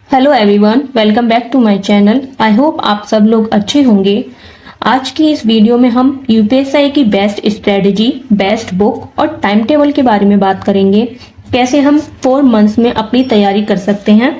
Hello everyone, welcome back to my channel. I hope आप सब लोग अच्छे होंगे। आज की इस वीडियो में हम यूपीएससी की बेस्ट स्ट्रेटजी, बेस्ट बुक और टाइम टेबल के बारे में बात करेंगे। कैसे हम 4 मंथ्स में अपनी तैयारी कर सकते हैं।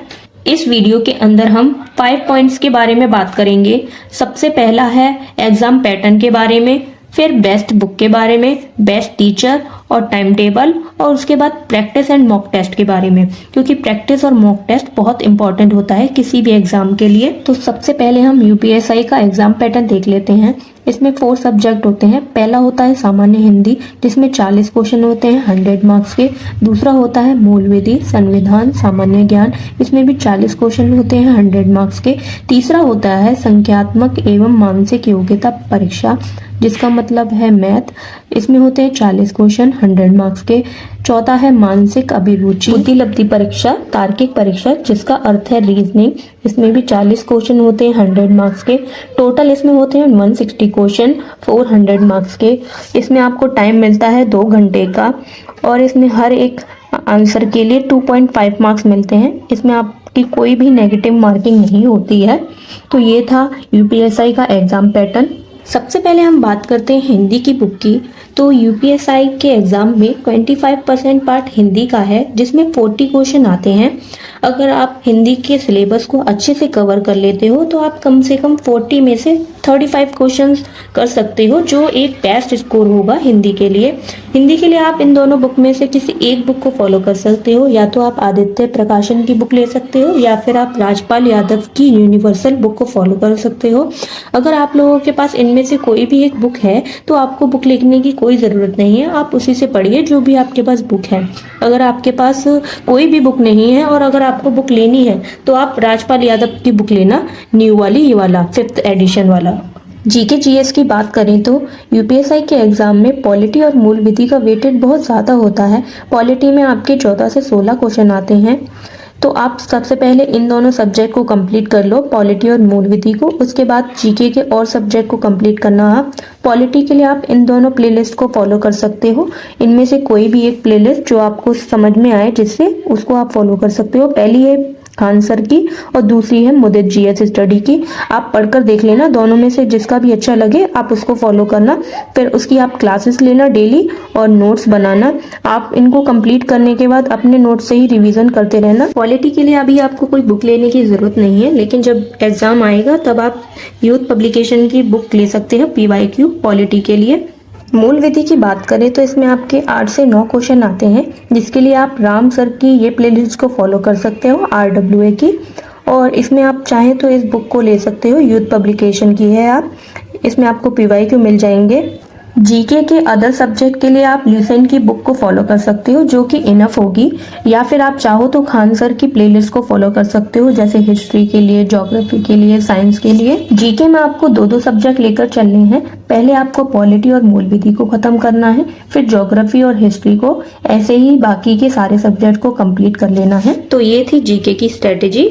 इस वीडियो के अंदर हम 5 पॉइंट्स के बारे में बात करेंगे। सबसे पहला है एग्जाम पैटर्न के बारे में, फिर बेस्ट बुक के बारे में, बेस्ट टीचर और टाइम टेबल, और उसके बाद प्रैक्टिस एंड मॉक टेस्ट के बारे में, क्योंकि प्रैक्टिस और मॉक टेस्ट बहुत इंपॉर्टेंट होता है किसी भी एग्जाम के लिए। तो सबसे पहले हम यूपीएससी का एग्जाम पैटर्न देख लेते हैं। इसमें 4 सब्जेक्ट होते हैं। पहला होता है सामान्य हिंदी, जिसमें 40 क्वेश्चन होते हैं 100 मार्क्स के। दूसरा होता है मूल विधि, संविधान, सामान्य ज्ञान, इसमें भी 40 क्वेश्चन होते हैं 100 मार्क्स के। तीसरा होता है संख्यात्मक एवं मानसिक योग्यता परीक्षा, जिसका मतलब है मैथ, इसमें होते हैं 40 क्वेश्चन 100 मार्क्स के। चौथा है मानसिक अभिरुचि बुद्धिलब्धि परीक्षा, तार्किक परीक्षा, जिसका अर्थ है रीजनिंग, इसमें भी 40 क्वेश्चन होते हैं 100 मार्क्स के। टोटल इसमें होते हैं 160 क्वेश्चन 400 मार्क्स के। इसमें आपको टाइम मिलता है 2 घंटे का, और इसमें हर एक आंसर के लिए 2.5 मार्क्स मिलते हैं। इसमें आपकी कोई भी नेगेटिव मार्किंग नहीं होती है। तो ये था यूपीएससी का एग्जाम पैटर्न। सबसे पहले हम बात करते हैं हिंदी की बुक की। तो यूपीएससी के एग्जाम में 25% पार्ट हिंदी का है, जिसमें 40 क्वेश्चन आते हैं। अगर आप हिंदी के सिलेबस को अच्छे से कवर कर लेते हो तो आप कम से कम 40 में से 35 क्वेश्चंस कर सकते हो, जो एक बेस्ट स्कोर होगा हिंदी के लिए। हिंदी के लिए आप इन दोनों बुक में से किसी एक बुक को फॉलो कर सकते हो। या तो आप आदित्य प्रकाशन की बुक ले सकते हो, या फिर आप राजपाल यादव की यूनिवर्सल बुक को फॉलो कर सकते हो। अगर आप लोगों के पास इनमें से कोई भी एक बुक है तो आपको बुक लिखने की कोई ज़रूरत नहीं है, आप उसी से पढ़िए जो भी आपके पास बुक है। अगर आपके पास कोई भी बुक नहीं है और अगर आपको बुक लेनी है तो आप राजपाल यादव की बुक लेना, न्यू वाली, ये वाला 5th एडिशन वाला। जीके जीएस की बात करें तो यूपीएससी के एग्जाम में पॉलिटी और मूल विधि का वेटेज बहुत ज़्यादा होता है। पॉलिटी में आपके 14 से 16 क्वेश्चन आते हैं। तो आप सबसे पहले इन दोनों सब्जेक्ट को कंप्लीट कर लो, पॉलिटी और मूल विधि को। उसके बाद जीके के और सब्जेक्ट को कंप्लीट करना है। पॉलिटी के लिए आप इन दोनों प्लेलिस्ट को फॉलो कर सकते हो। इनमें से कोई भी एक प्लेलिस्ट जो आपको समझ में आए, जिससे उसको आप फॉलो कर सकते हो। पहली है खान सर की और दूसरी है मुदित जीएस स्टडी की। आप पढ़कर देख लेना, दोनों में से जिसका भी अच्छा लगे आप उसको फॉलो करना। फिर उसकी आप क्लासेस लेना डेली और नोट्स बनाना। आप इनको कंप्लीट करने के बाद अपने नोट्स से ही रिवीजन करते रहना। पॉलिटी के लिए अभी आपको कोई बुक लेने की जरूरत नहीं है, लेकिन जब एग्जाम आएगा तब आप यूथ पब्लिकेशन की बुक ले सकते हैं PYQ पॉलिटी के लिए। मूल विधि की बात करें तो इसमें आपके 8 से 9 क्वेश्चन आते हैं, जिसके लिए आप राम सर की ये प्लेलिस्ट को फॉलो कर सकते हो, RWA की। और इसमें आप चाहें तो इस बुक को ले सकते हो, यूथ पब्लिकेशन की है। आप इसमें आपको PYQ मिल जाएंगे। जीके के अदर सब्जेक्ट के लिए आप ल्यूसेंट की बुक को फॉलो कर सकते हो, जो कि इनफ होगी। या फिर आप चाहो तो खान सर की प्लेलिस्ट को फॉलो कर सकते हो, जैसे हिस्ट्री के लिए, ज्योग्राफी के लिए, साइंस के लिए। जीके में आपको 2-2 सब्जेक्ट लेकर चलने हैं। पहले आपको पॉलिटी और मूल विधि को खत्म करना है, फिर ज्योग्राफी और हिस्ट्री को, ऐसे ही बाकी के सारे सब्जेक्ट को कंप्लीट कर लेना है। तो ये थी जीके की स्ट्रेटेजी।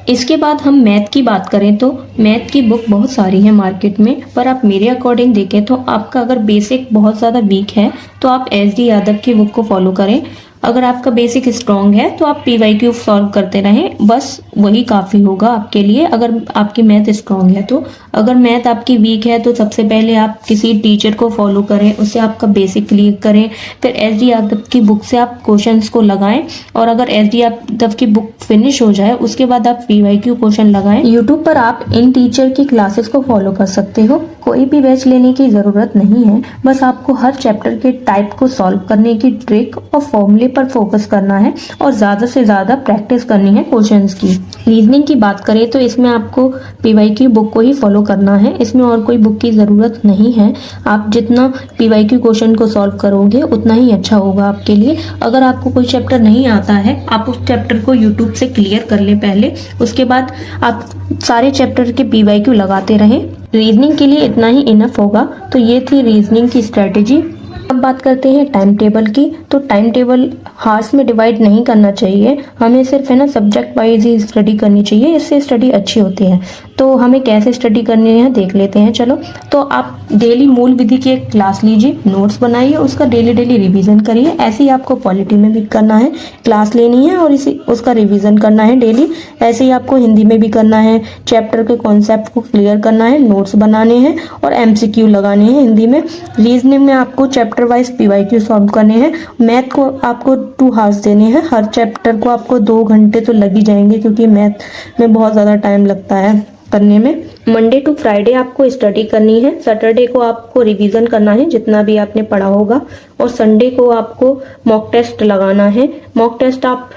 इसके बाद हम मैथ की बात करें तो मैथ की बुक बहुत सारी है मार्केट में, पर आप मेरे अकॉर्डिंग देखें तो आपका अगर बेसिक बहुत ज़्यादा वीक है तो आप SD यादव की बुक को फॉलो करें। अगर आपका बेसिक स्ट्रॉन्ग है तो आप PYQ सॉल्व करते रहें, बस वही काफ़ी होगा आपके लिए अगर आपकी मैथ स्ट्रॉन्ग है तो। अगर मैथ आपकी वीक है तो सबसे पहले आप किसी टीचर को फॉलो करें, उससे आपका बेसिक क्लियर करें। फिर SD यादव की बुक से आप क्वेश्चंस को लगाएं, और अगर SD यादव की बुक फिनिश हो जाए उसके बाद आप PYQ क्वेश्चन लगाएं। यूट्यूब पर आप इन टीचर की क्लासेस को फॉलो कर सकते हो। कोई भी बैच लेने की ज़रूरत नहीं है, बस आपको हर चैप्टर के टाइप को सॉल्व करने की ट्रिक और फॉर्मूले पर फोकस करना है, और ज़्यादा से ज़्यादा प्रैक्टिस करनी है क्वेश्चंस की। रीजनिंग की बात करें तो इसमें आपको PYQ बुक को ही फॉलो करना है, इसमें और कोई बुक की ज़रूरत नहीं है। आप जितना PYQ क्वेश्चन को सॉल्व करोगे उतना ही अच्छा होगा आपके लिए। अगर आपको कोई चैप्टर नहीं आता है, आप उस चैप्टर को यूट्यूब से क्लियर कर ले पहले, उसके बाद आप सारे चैप्टर के PYQ लगाते रहें। रीजनिंग के लिए इतना ही इनफ होगा। तो ये थी रीजनिंग की स्ट्रेटेजी। अब बात करते हैं टाइम टेबल की। तो टाइम टेबल हार्स में डिवाइड नहीं करना चाहिए, हमें सिर्फ है ना सब्जेक्ट वाइज ही स्टडी करनी चाहिए, इससे स्टडी अच्छी होती है। तो हमें कैसे स्टडी करनी है देख लेते हैं। चलो, तो आप डेली मूल विधि की एक क्लास लीजिए, नोट्स बनाइए, उसका डेली रिवीजन करिए। ऐसे ही आपको पॉलिटी में भी करना है, क्लास लेनी है और इसी उसका रिवीजन करना है डेली। ऐसे ही आपको हिंदी में भी करना है, चैप्टर के कॉन्सेप्ट को क्लियर करना है, नोट्स बनाने हैं और एमसीक्यू लगाने हैं हिंदी में। रीजनिंग में आपको चैप्टर वाइज पीवाईक्यू सॉल्व करने हैं। मैथ को आपको 2 हार्स देने हैं, हर चैप्टर को आपको 2 घंटे तो लग ही जाएंगे, क्योंकि मैथ में बहुत ज़्यादा टाइम लगता है करने में। मंडे टू फ्राइडे आपको स्टडी करनी है, सैटरडे को आपको रिवीजन करना है जितना भी आपने पढ़ा होगा, और संडे को आपको मॉक टेस्ट लगाना है। मॉक टेस्ट आप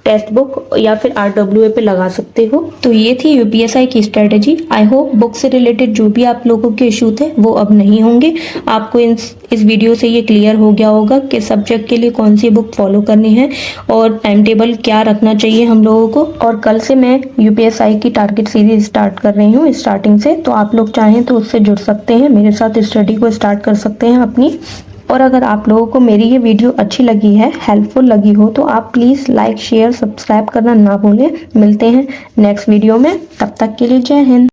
टेक्स्ट बुक या फिर RWA पे लगा सकते हो। तो ये थी यूपीएसआई की स्ट्रेटेजी। आई होप बुक से रिलेटेड जो भी आप लोगों के इशू थे वो अब नहीं होंगे। आपको इस वीडियो से ये क्लियर हो गया होगा कि सब्जेक्ट के लिए कौन सी बुक फॉलो करनी है और टाइम टेबल क्या रखना चाहिए हम लोगों को। और कल से मैं यूपीएसआई की टारगेट सीरीज स्टार्ट कर रही हूँ स्टार्टिंग से, तो आप लोग चाहें तो उससे जुड़ सकते हैं, मेरे साथ स्टडी को स्टार्ट कर सकते हैं अपनी। और अगर आप लोगों को मेरी ये वीडियो अच्छी लगी है, हेल्पफुल लगी हो, तो आप प्लीज़ लाइक शेयर सब्सक्राइब करना ना भूलें। मिलते हैं नेक्स्ट वीडियो में, तब तक के लिए जय हिंद।